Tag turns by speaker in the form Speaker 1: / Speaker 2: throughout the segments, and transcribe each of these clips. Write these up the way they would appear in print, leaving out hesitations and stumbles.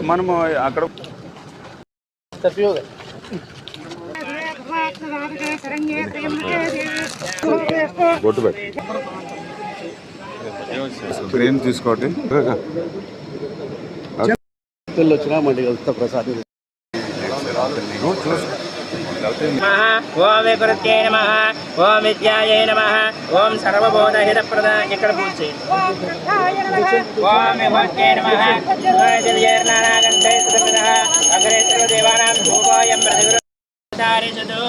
Speaker 1: మనము అక్కడ బొట్టు పెట్టి బ్రెయిన్ తీసుకోండి.
Speaker 2: వచ్చినా మళ్ళీ కలుస్తా ప్రసాద్.
Speaker 3: ఓం వికృత్యై నమః, ఓం విద్యాయై నమః, ఓం సర్వబోధహితప్రదాయ. ఇక్కడ పూజ. ఓం విభూత్యై నమః, దివ్యైర్నానాగంధై సుతపితః అగ్రేసర్వ దేవానాం ధూపోయం ప్రతిగృహదారిషతు.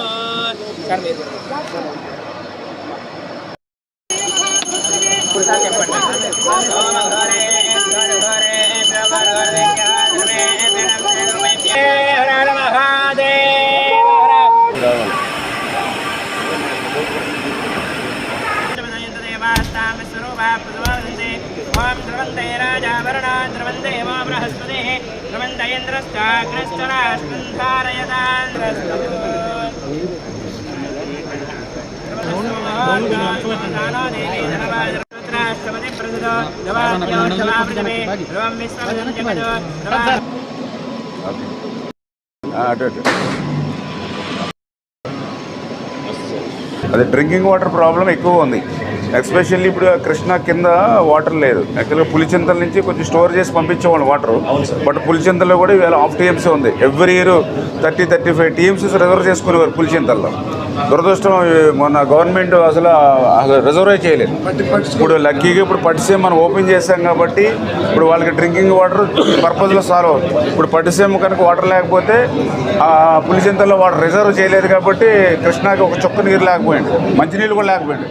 Speaker 3: ప్రసాద్ చెప్పండి. ఓం ఘోరే ఘోరే ఘోరే ప్రవరవరే ఘోరే ఘోరే హర మహాదేవ. ఓం ధ్రువందే రాజాభరణా ధ్రువందే వా బృహస్పతి ధ్రువంద ఇంద్రశ్చాగ్నిశ్చరాస్కంధారయదాంధ్రస్తు.
Speaker 1: అదే డ్రింకింగ్ వాటర్ ప్రాబ్లం ఎక్కువ ఉంది. ఎస్పెషల్లీ ఇప్పుడు కృష్ణా కింద వాటర్ లేదు. యాక్చువల్గా పులిచింతల నుంచి కొంచెం స్టోర్ చేసి పంపించేవాళ్ళు వాటర్. బట్ పులిచింతల్లో కూడా ఇవాళ హాఫ్ టీఎంసీ ఉంది. ఎవ్రీ ఇయర్ 30-35 టీఎంసీస్ రిజర్వ్ చేసుకునేవారు పులిచింతల్లో. దురదృష్టం మొన్న గవర్నమెంట్ అసలు రిజర్వ్ చేయలేదు. ఇప్పుడు లక్కీగా ఇప్పుడు పట్టిసీమ మనం ఓపెన్ చేసాం కాబట్టి ఇప్పుడు వాళ్ళకి డ్రింకింగ్ వాటర్ పర్పస్లో సాల్వ్ అవుతుంది. ఇప్పుడు పట్టిసీమ కనుక వాటర్ లేకపోతే పులిచింతల్లో వాటర్ రిజర్వ్ చేయలేదు కాబట్టి కృష్ణాకి ఒక చుక్క నీరు లేకపోయింది, మంచినీళ్ళు కూడా లేకపోయింది.